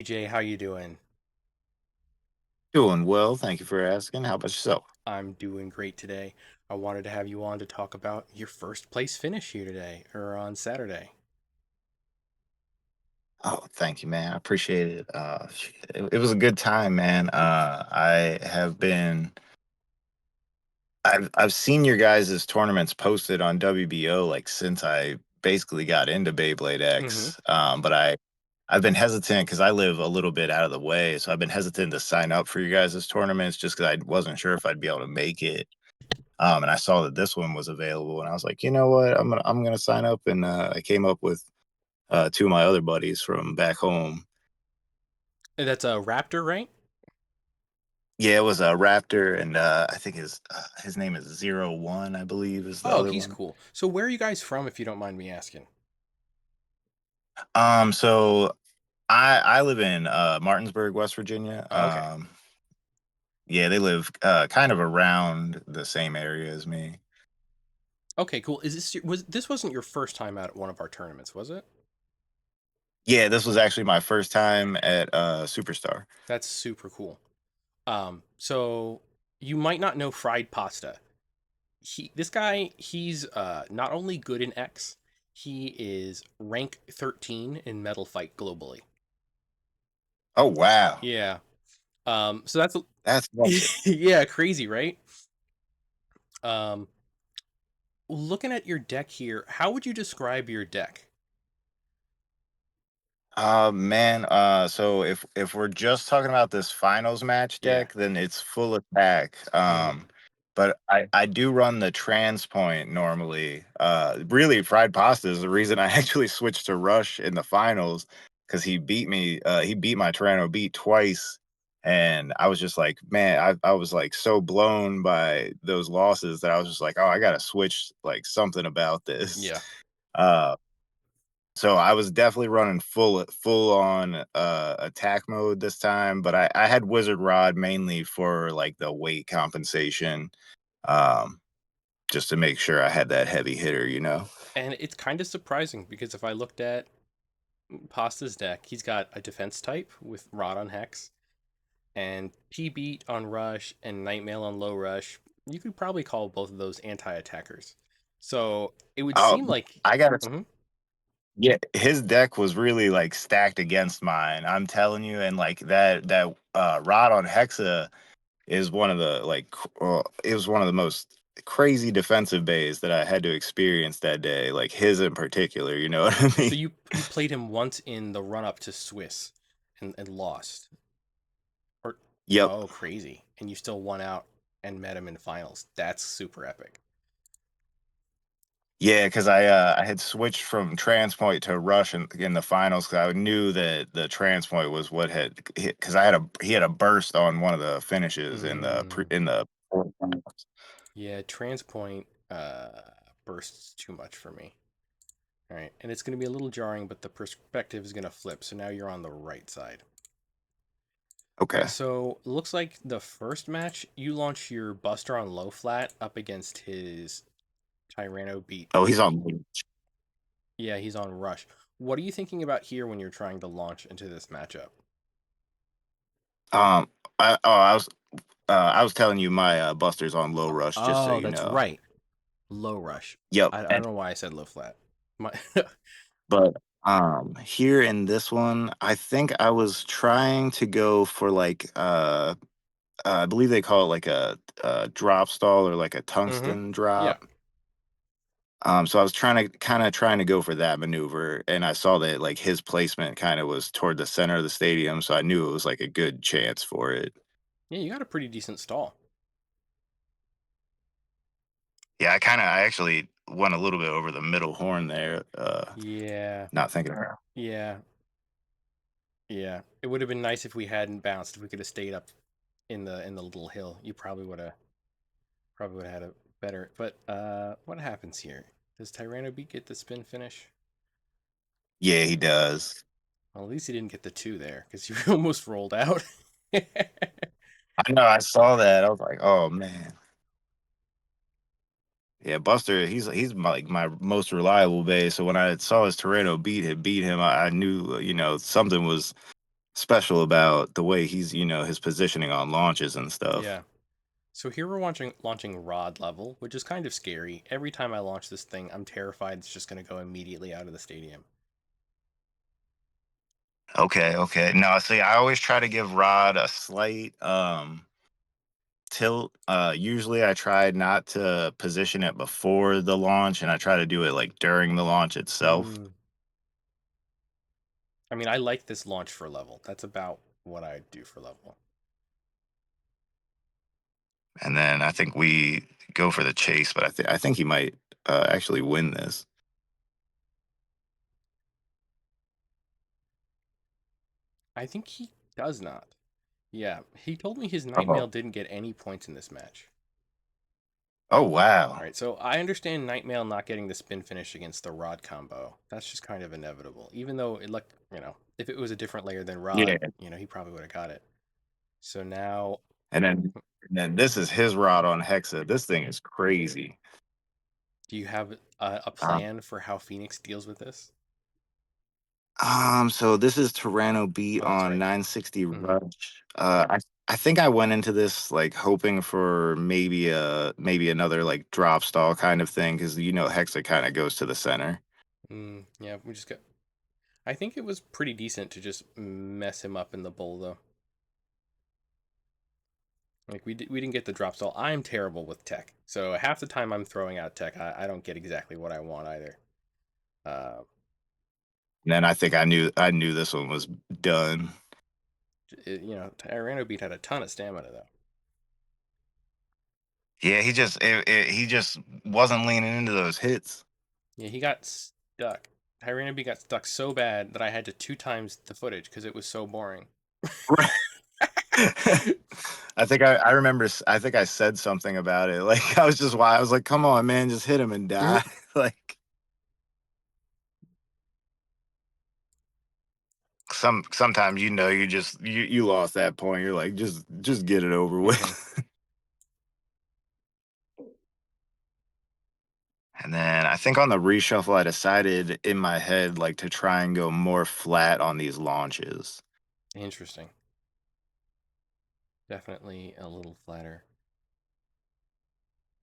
DJ, how you doing? Doing well, thank you for asking. How about yourself? I'm doing great today. I wanted to have you on to talk about your first place finish here today or on Saturday. Oh, thank you, man. I appreciate it. It was a good time, man. I've seen your guys' tournaments posted on WBO like since I basically got into Beyblade Mm-hmm. X. I've been hesitant because I live a little bit out of the way, so I've been hesitant to sign up for you guys' tournaments just because I wasn't sure if I'd be able to make it. And I saw that this one was available, and I was like, you know what, I'm gonna sign up, and I came up with two of my other buddies from back home. That's a Raptor, right? Yeah, it was a Raptor, and I think his name is 01, I believe, is the Oh, other he's one. cool. So where are you guys from, if you don't mind me asking? So I live in Martinsburg, West Virginia. Oh, okay. Yeah, they live kind of around the same area as me. Okay, cool. This wasn't your first time out at one of our tournaments, was it? Yeah, this was actually my first time at Superstar. That's super cool. So you might not know fried pasta. This guy, he's not only good in X, he is rank 13 in Metal Fight globally. Oh wow, Yeah. So that's that's awesome. yeah, crazy, right? Um, Looking at your deck here, how would you describe your deck? Man, so if we're just talking about this finals match Yeah. deck, then it's full attack. Hmm. But I do run the trans point normally. Really, fried pasta is the reason I actually switched to rush in the finals because he beat me. He beat my Tyranno beat twice, and I was just like, man, I was like so blown by those losses that I was just like, oh, I gotta switch like something about this. Yeah. Uh, so I was definitely running full on attack mode this time, but I had Wizard Rod mainly for like the weight compensation, um, just to make sure I had that heavy hitter, you know? And it's kind of surprising because if I looked at Pasta's deck, he's got a defense type with Rod on Hex and P Beat on Rush and Nightmail on Low Rush. You could probably call both of those anti attackers. So it would Oh, seem like. I gotta Mhm. yeah, his deck was really like stacked against mine. I'm telling you, and like that Rod on Hexa is one of the it was one of the most crazy defensive bays that I had to experience that day. Like his in particular, you know what I So mean? you played him once in the run up to Swiss and lost. Or Yep. oh, crazy. And you still won out and met him in finals. That's super epic. Yeah, because I had switched from Transpoint to Rush in the finals because I knew that the Transpoint was what had because he had a burst on one of the finishes Mm, in the yeah, Transpoint bursts too much for me. All right, and it's going to be a little jarring, but the perspective is going to flip. So now you're on the right side. okay. So looks like the first match you launch your Buster on low flat up against his Tyranno beat. Oh, he's on. Yeah, he's on rush. What are you thinking about here when you're trying to launch into this matchup? Um, I was telling you my Buster's on low rush, just so Oh, you that's know. right. Low rush. Yep. I don't know why I said low flat. My But here in this one, I think I was trying to go for like I believe they call it like a drop stall or like a mm-hmm. tungsten Yeah. drop. So I was trying to go for that maneuver, and I saw that like his placement kind of was toward the center of the stadium, so I knew it was like a good chance for it. Yeah, you got a pretty decent stall. Yeah, I actually went a little bit over the middle horn there, Yeah. not thinking. Yeah. Yeah. It would have been nice if we hadn't bounced, if we could have stayed up in the little hill. You probably would have had a better. But what happens here? Does Tyranno beat get the spin finish? Yeah, he does. Well, at least he didn't get the two there because you almost rolled out. I know. I saw that. I was like, oh man. Yeah, Buster. He's like my most reliable base. So when I saw his Tornado beat him, I knew, you know, special about the way he's, his positioning on launches and stuff. Yeah. So here we're launching Rod level, which is kind of scary. Every time I launch this thing, I'm terrified it's just going to go immediately out of the stadium. Okay, okay. No, see, I always try to give Rod a slight tilt. Usually I try not to position it before the launch, and I try to do it like during the launch itself. Mm. I mean, I like this launch for level. That's about what I do for level. And then I think we go for the chase, but I think he might actually win this. I think he does not. Yeah, he told me his Oh, Nightmail didn't get any points in this match. oh wow. All right, so I understand Nightmail not getting the spin finish against the Rod combo. That's just kind of inevitable. Even though it looked, if it was a different layer than Yeah, Rod, he probably would have got it. So now, and then this is his rod on Hexa. This thing is crazy. do you have a Um, plan for how Phoenix deals with this? so this is Tyranno beat Oh, that's on right. 960 Hmm. Rush. I think I went into this like hoping for maybe another like drop stall kind of thing because Hexa kind of goes to the center. Yeah, we just got. I think it was pretty decent to just mess him up in the bowl, though. Like we didn't get the drop stall. I'm terrible with tech, so half the time I'm throwing out tech, I don't get exactly what I want either. Uh, And then I think I knew this one was done. Tyranno beat had a ton of stamina though. Yeah, he just wasn't leaning into those hits. Yeah, he got stuck. Tyranno beat got stuck so bad that I had to 2 times the footage because it was so boring. Right. I remember I think I said something about it. Like I was like, come on, man, just hit him and die. Like sometimes you lost that point. You're like, just get it over Hmm. with. And then I think on the reshuffle, I decided in my head like to try and go more flat on these launches. Interesting. Definitely a little flatter.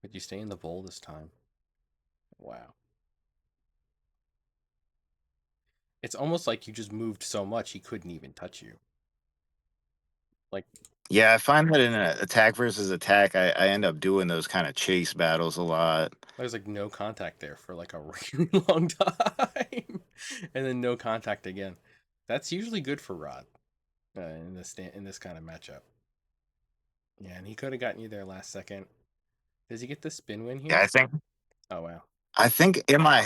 But you stay in the bowl this time. Wow. It's almost like you just moved so much he couldn't even touch you. Like Yeah, I find that in a attack versus attack, I end up doing those kind of chase battles a lot. there's like no contact there for like a really long time, and then no contact again. That's usually good for Rod in this kind of matchup. Yeah, and he could have gotten you there last second. Does he get the spin win Yeah, here? Oh wow! I think in my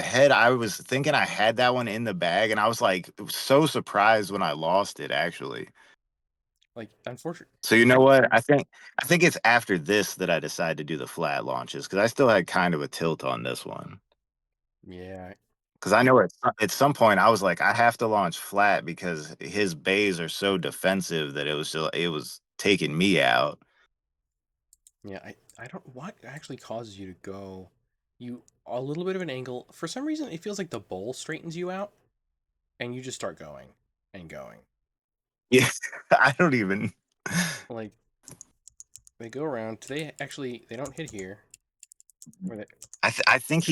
head I was thinking I had that one in the bag, and I was like so surprised when I lost it actually. Like unfortunate. So you know what? I think it's after this that I decided to do the flat launches because I still had kind of a tilt on this one. Yeah, Because I know at some point I was like, I have to launch flat because his bays are so defensive that it was taking me out. yeah. I don't. What actually causes you to go? You a little bit of an angle. For some reason, it feels like the bowl straightens you out, and you just start going and going. Yeah, I don't even. Like they go around. They don't hit here. Where they I think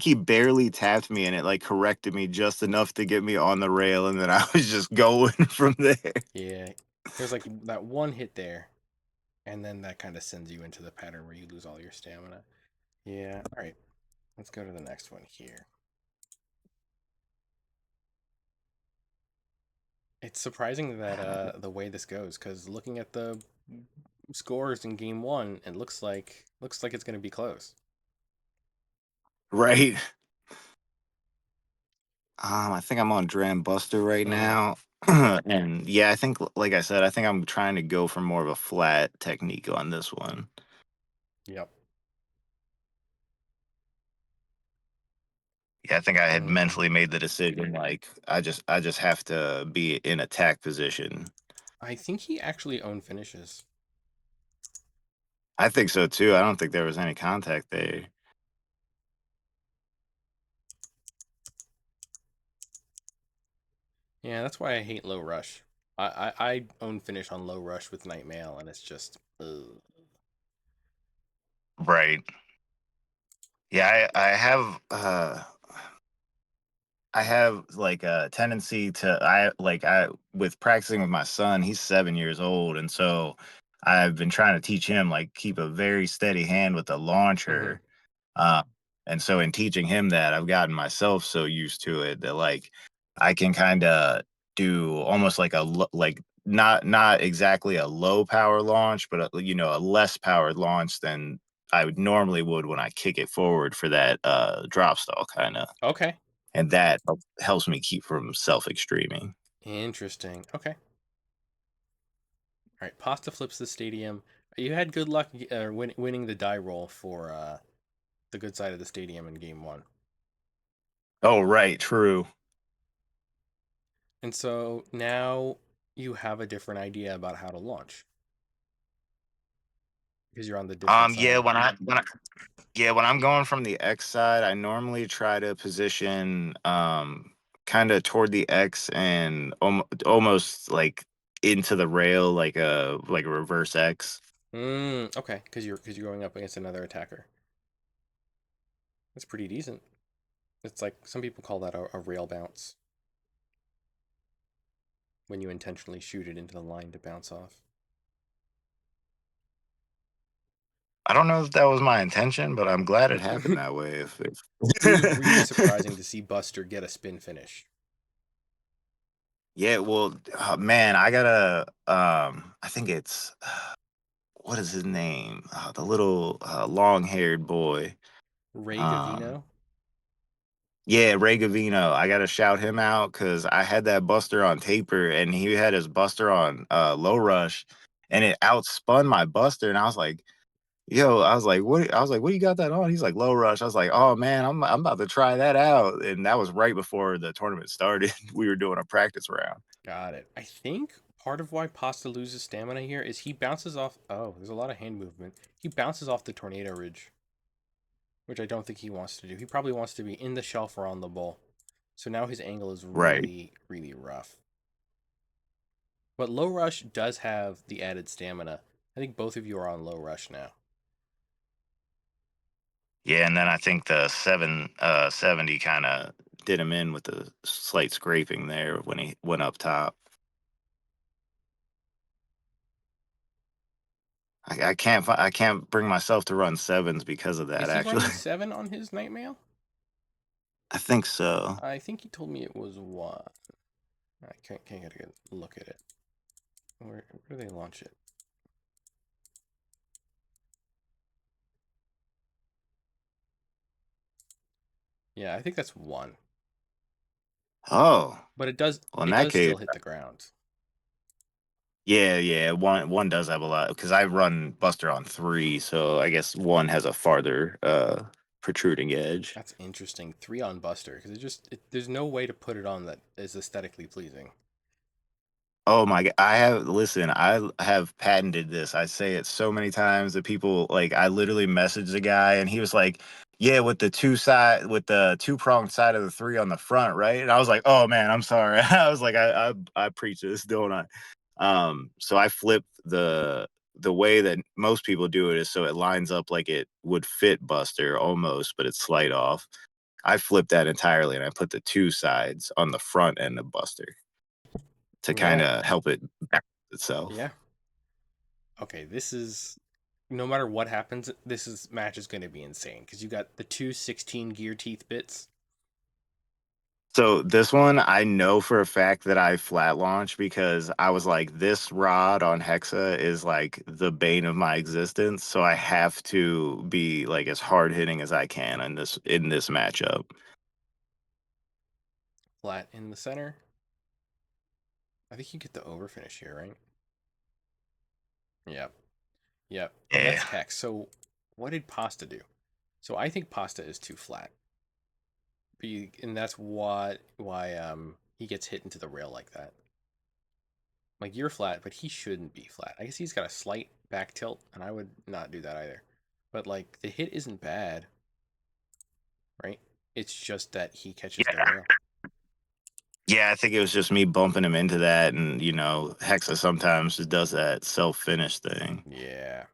he barely tapped me and it like corrected me just enough to get me on the rail and then I was just going from there. Yeah, there's like that one hit there, and then that kind of sends you into the pattern where you lose all your stamina. Yeah, all right, let's go to the next one here. It's surprising that the way this goes, because looking at the scores in game one, it looks like it's going to be close. Right. I think I'm on Dram Buster right Mm-hmm. now. And yeah, I think like I said, I think I'm trying to go for more of a flat technique on this one. Yep. Yeah, I think I had Mm. mentally made the decision like I just have to be in attack position. I think he actually owned finishes. I think so too. I don't think there was any contact there. Yeah, that's why I hate low rush. I own finish on low rush with night mail, and it's just ugh. Right. Yeah, I have like a tendency to I with practicing with my son, he's 7 years old, and so I've been trying to teach him like keep a very steady hand with the Mm-hmm. launcher. Uh, and so in teaching him that, I've gotten myself so used to it that like I can kind of do almost like like not exactly a low power launch, but a less powered launch than I would normally would when I kick it forward for that drop stall kind of, Okay. and that helps me keep from self extreming. Interesting. Okay. All right. Pasta flips the stadium. You had good luck winning the die roll for the good side of the stadium in game one. Oh, right, true. And so now you have a different idea about how to launch because you're on the different Yeah, side. when I'm going from the X side, I normally try to position kind of toward the X and almost like into the rail like a reverse X. Okay, because you're going up against another attacker. That's pretty decent. It's like some people call that a rail bounce when you intentionally shoot it into the line to bounce off. I don't know if that was my intention, but I'm glad it happened It that way. was really If surprising to see Buster get a spin finish. yeah, well, man, I gotta. I think it's what is his name? The little long-haired boy. Ray Um, Gavino. Yeah, Ray Gavino. I gotta shout him out because I had that Buster on taper and he had his Buster on low rush and it outspun my Buster and I was like, yo, I was like, what you got that on? He's like low rush. I was like, oh man, I'm about to try that out. And that was right before the tournament started. We were doing a practice round. Got it. I think part of why Pasta loses stamina here is he bounces off. Oh, there's a lot of hand movement. He bounces off the tornado ridge, which I don't think he wants to do. He probably wants to be in the shelf or on the bowl. So now his angle is Right. really, really rough. But low rush does have the added stamina. I think both of you are on low rush now. Yeah, and then I think the 770 kind of did him in with a slight scraping there when he went up top. I can't bring myself to run sevens because of that Is he actually. running 7 on his night mail? I think so. I think he told me it was 1. I can't get a good look at it. Where do they launch it? Yeah, I think that's 1. Oh, But it does well, in it that does case, still hit the ground. yeah, yeah, one does have a lot because I run Buster on three, so I guess one has a farther protruding edge. That's interesting. 3 on Buster because there's no way to put it on that is aesthetically pleasing. Oh my god, I have patented this. I say it so many times that people like I literally messaged a guy and he was like, "Yeah, with the two-pronged side of the three on the front, right?" And I was like, "Oh man, I'm sorry." I was like, I preach this, don't I? So I flip the way that most people do it is so it lines up like it would fit Buster almost, but it's slight off. I flipped that entirely and I put the two sides on the front end of Buster to kind Yeah. of help it balance itself. Yeah. Okay, this is no matter what happens, match is going to be insane because you got the two 16 gear teeth bits. So this one, I know for a fact that I flat launched because I was like, this rod on Hexa is like the bane of my existence. So I have to be like as hard hitting as I can in this matchup. Flat in the center. I think you get the over finish here, right? Yep. Yep. And that's Yeah. hex. So what did Pasta do? So I think Pasta is too flat. And that's why he gets hit into the rail like that. Like you're flat, but he shouldn't be flat. I guess he's got a slight back tilt, and I would not do that either. But like the hit isn't bad, right? It's just that he catches the Yeah. rail. Yeah, I think it was just me bumping him into that, and Hexa sometimes just does that self finish thing. Yeah.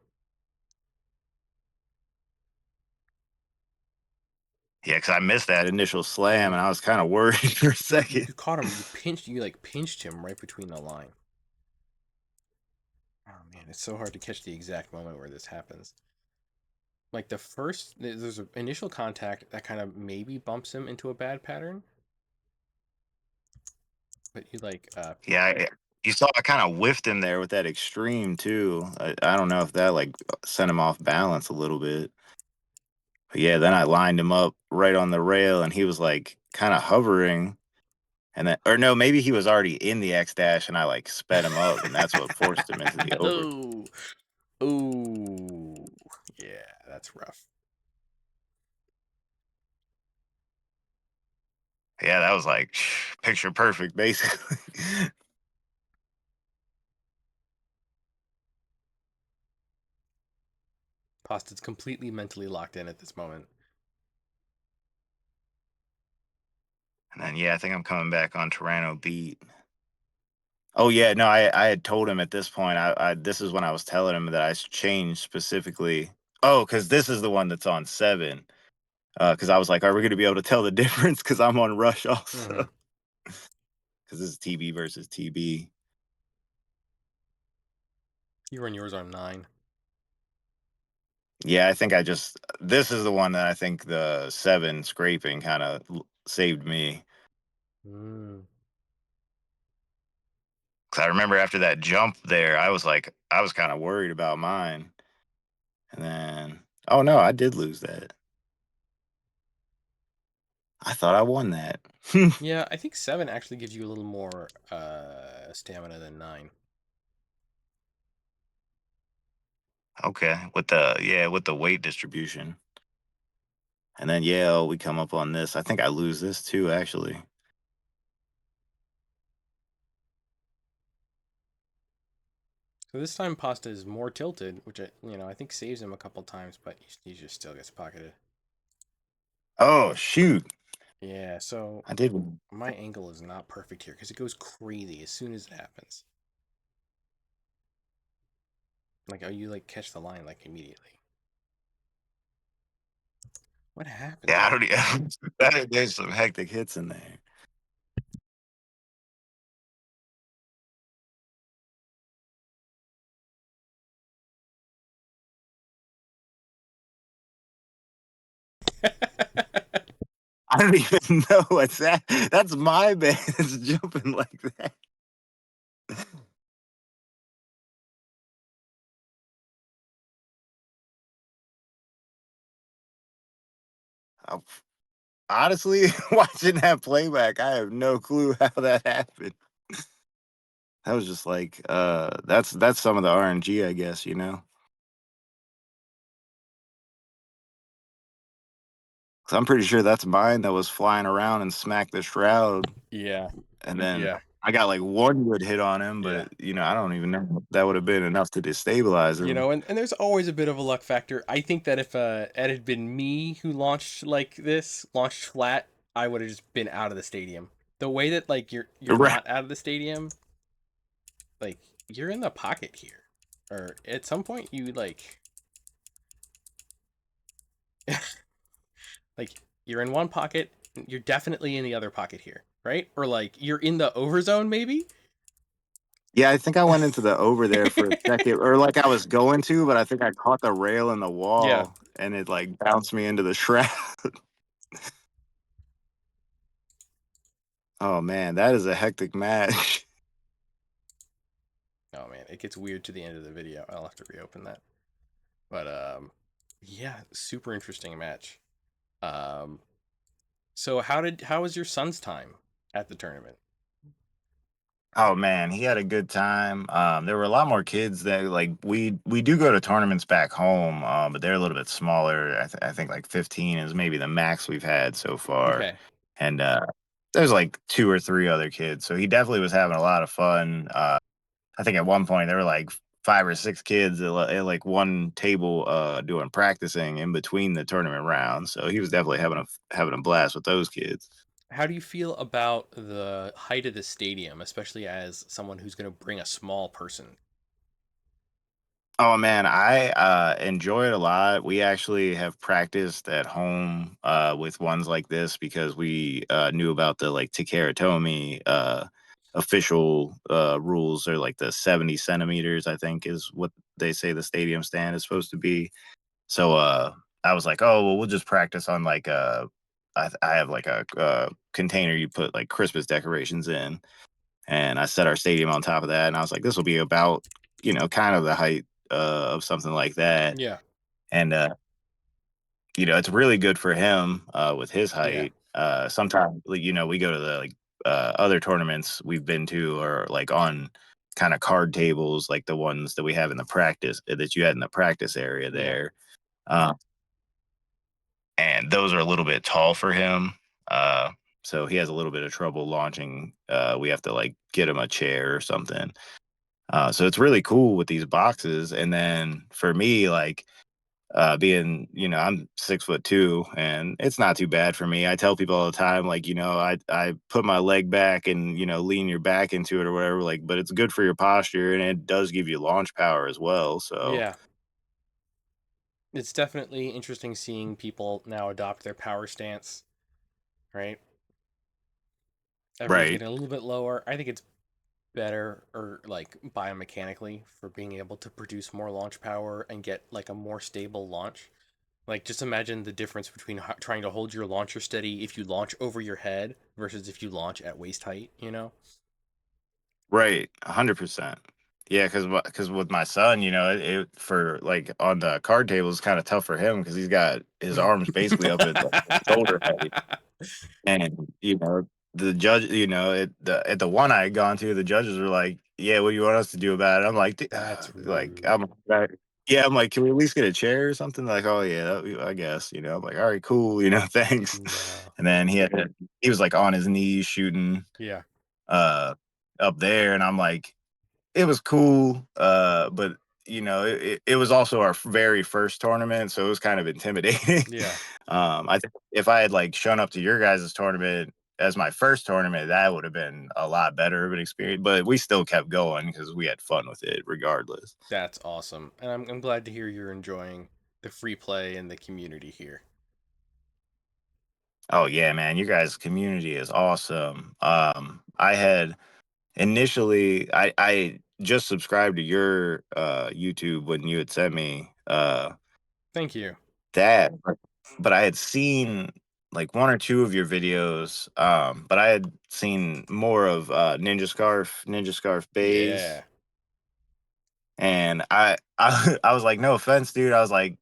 Yeah, because I missed that initial slam, You and I was kind of worried for a you second. you caught him. You like pinched him right between the line. Oh man, it's so hard to catch the exact moment where this happens. Like there's an initial contact that kind of maybe bumps him into a bad pattern, but you like Yeah, you saw I kind of whiffed him there with that extreme too. I don't know if that like sent him off balance a little bit. But yeah, then I lined him up right on the rail, and he was like kind of hovering, and then or no, maybe he was already in the X dash, and I like sped him up, and that's what forced him into the over. oh, oh, yeah, that's rough. Yeah, that was like picture perfect, basically. Pasta's completely mentally locked in at this moment. And then yeah, I think I'm coming back on Toronto beat. Oh yeah, no, I had told him at this point. I this is when I was telling him that I changed specifically. Oh, because this is the one that's on 7. Because I was like, are we going to be able to tell the difference? Because I'm on Rush Mm-hmm. also. Because this is TB versus TB. You run yours on 9. Yeah, I think I just this is the one that I think the 7 scraping kind of saved me. Mm. Because I remember after that jump there, I was like, I was kind of worried about mine. And then, oh no, I did lose that. I thought I won that. Yeah, I think 7 actually gives you a little more stamina than 9. Okay, with the weight distribution. And then yeah, we come up on this. I think I lose this too, actually. So this time Pasta is more tilted, which I think saves him a couple times, but he just still gets pocketed. Oh shoot, Yeah, so I did. my angle is not perfect here because it goes crazy as soon as it happens. Like, oh, you like catch the line like immediately. What happened Yeah, I there? don't. There's some hectic hits in there. I don't even know what's that. That's my band. It's jumping like that. Uh, Honestly, watching that playback, I have no clue how that happened. That was just like, that's some of the RNG, I guess. 'Cause I'm pretty sure that's mine that was flying around and smacked the shroud, Yeah, and then yeah, I got like one good hit on him, yeah. but I don't even know if that would have been enough to destabilize him. And there's always a bit of a luck factor. I think that if it had been me who launched like this, launched flat, I would have just been out of the stadium. The way that like you're Right. not out of the stadium, like you're in the pocket here, or at some point you like you're in one pocket, you're definitely in the other pocket here, right? Or like you're in the over zone maybe. Yeah, I think I went into the over there for a second, or like I was going to, but I think I caught the rail in the Yeah. wall, and it like bounced me into the shroud. Oh man, that is a hectic match. Oh man, it gets weird to the end of the video. I'll have to reopen that. But yeah, super interesting match. Um, so how was your son's time at the tournament? Oh man, he had a good time. There were a lot more kids that like we do go to tournaments back home, but they're a little bit smaller. I think like 15 is maybe the max we've had so far, Okay. and there's like 2 or 3 other kids, so he definitely was having a lot of fun. I think at one point there were like 5 or 6 kids at like one table doing practicing in between the tournament rounds, so he was definitely having a blast with those kids. How do you feel about the height of the stadium, especially as someone who's going to bring a small person? Oh man, I enjoy it a lot. We actually have practiced at home with ones like this because we knew about the like Takeratomi official rules, or like the 70 centimeters, I think is what they say the stadium stand is supposed to be. So I was like, oh well, we'll just practice on like I have like a container you put like Christmas decorations in, and I set our stadium on top of that, and I was like, this will be about, kind of the height of something like that. Yeah, And it's really good for him with his yeah, height. Sometimes, like, we go to the like other tournaments we've been to, or like on kind of card tables, like the ones that we have in the practice that you had in the practice area yeah, there. Um, and those are a little bit tall for him. Uh, so he has a little bit of trouble launching. We have to like get him a chair or something. So it's really cool with these boxes. And then for me, like being, I'm 6'2", and it's not too bad for me. I tell people all the time, like, I put my leg back and, lean your back into it or whatever, like, but it's good for your posture and it does give you launch power as well. So yeah. It's definitely interesting seeing people now adopt their power stance, right? Everyone's right. getting a little bit lower. I think it's better, or like biomechanically, for being able to produce more launch power and get like a more stable launch. Like, just imagine the difference between trying to hold your launcher steady if you launch over your head versus if you launch at waist height, you know? Right, 100%. Yeah, because with my son, it for like on the card table is kind of tough for him because he's got his arms basically up at like shoulder height. And, the judge, at the one I had gone to, the judges were like, "Yeah, what do you want us to do about it?" I'm like, That's like, rude. yeah, I'm like, "Can we at least get a chair or something?" Like, "Oh yeah, I guess." I'm like, "All right, cool," thanks. No. And then he was like on his knees shooting Yeah. uh up there, and I'm like, it was cool, but it was also our very first tournament, so it was kind of intimidating. Yeah. I think if I had like shown up to your guys' tournament as my first tournament, that would have been a lot better of an experience. But we still kept going because we had fun with it regardless. That's awesome. And I'm glad to hear you're enjoying the free play and the community here. Oh yeah, man, you guys' community is awesome. I had initially I just subscribed to your YouTube when you had sent me Thank you. that, but I had seen like one or two of your videos, but I had seen more of Ninja Scarf Bays, Yeah. and I was like, no offense, dude. I was like,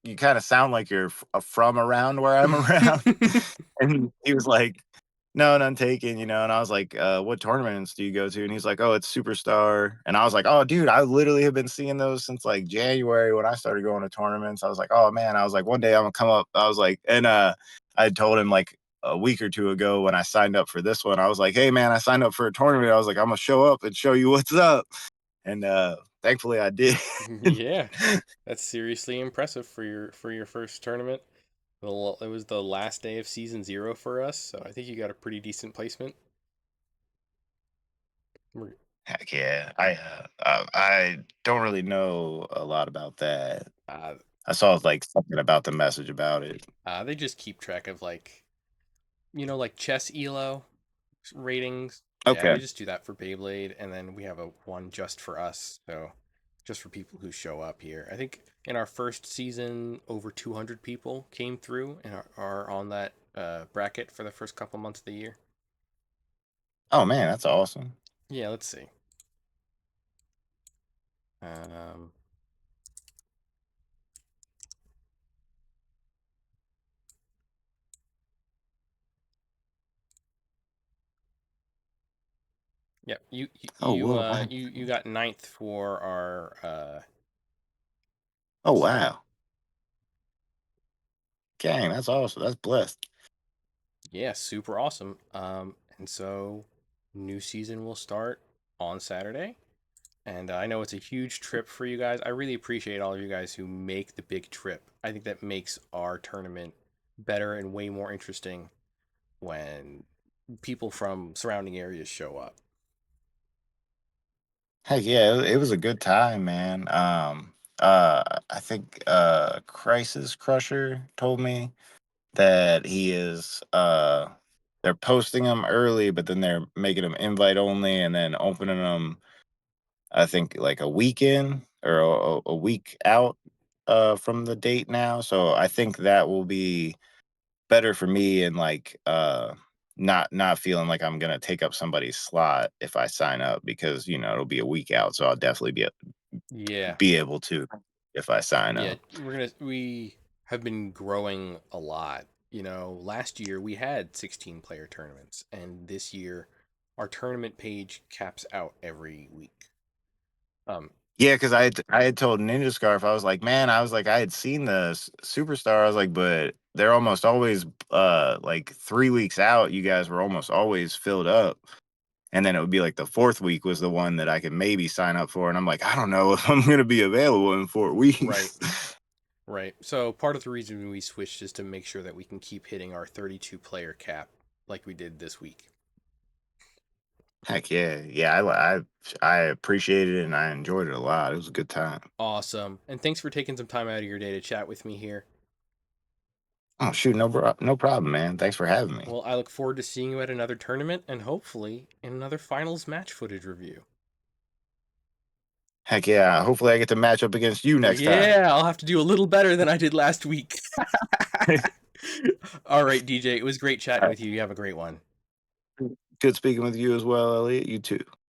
you kind of sound like you're from around where I'm around. And he was like, "No, none taken," and I was like, "What tournaments do you go to?" And he's like, "Oh, it's Superstar." And I was like, "Oh, dude, I literally have been seeing those since like January when I started going to tournaments." I was like, "Oh man," I was like, "One day I'm gonna come up." I was like, and I told him like a week or two ago when I signed up for this one, I was like, "Hey man, I signed up for a tournament." I was like, "I'm gonna show up and show you what's up." And thankfully I did. Yeah. That's seriously impressive for your first tournament. It was the last day of season 0 for us, so I think you got a pretty decent placement. We're- Heck yeah. I don't really know a lot about that. Uh, I saw like something about the message about it. they just keep track of like, like chess elo ratings. Yeah, Okay. we just do that for Beyblade, and then we have a one just for us, so just for people who show up here. I think in our first season, over 200 people came through and are on that bracket for the first couple months of the year. Oh man, that's awesome. Yeah, let's see. Um, yeah, Oh well. you got ninth for our Oh so wow. Dang, that's awesome. That's blessed. yeah, super awesome. And so new season will start on Saturday. And I know it's a huge trip for you guys. I really appreciate all of you guys who make the big trip. I think that makes our tournament better and way more interesting when people from surrounding areas show up. Heck yeah, it was a good time, man. I think Crisis Crusher told me that he is they're posting them early, but then they're making them invite only and then opening them I think like a weekend or a week out from the date now. So I think that will be better for me and like not feeling like I'm gonna take up somebody's slot if I sign up because it'll be a week out. So I'll definitely Yeah. be able to if I sign Yeah, up. we have been growing a lot. Last year we had 16 player tournaments, and this year our tournament page caps out every week. Um, Yeah, because I had told Ninja Scarf, I was like, man, I was like, I had seen the Superstar, I was like, but they're almost always like 3 weeks out. You guys were almost always filled up, and then it would be like the fourth week was the one that I could maybe sign up for, and I'm like, I don't know if I'm gonna be available in 4 weeks. right, right. So part of the reason we switched is to make sure that we can keep hitting our 32 player cap like we did this week. Heck yeah, yeah, I appreciated it and I enjoyed it a lot. It was a good time. Awesome. And thanks for taking some time out of your day to chat with me here. Oh shoot, no problem, man. Thanks for having me. Well, I look forward to seeing you at another tournament and hopefully in another finals match footage review. Heck yeah, hopefully I get to match up against you next time. Yeah, I'll have to do a little better than I did last week. All right, DJ, it was great chatting All with you. You have a great one. right. Good speaking with you as well, Elliot. You too.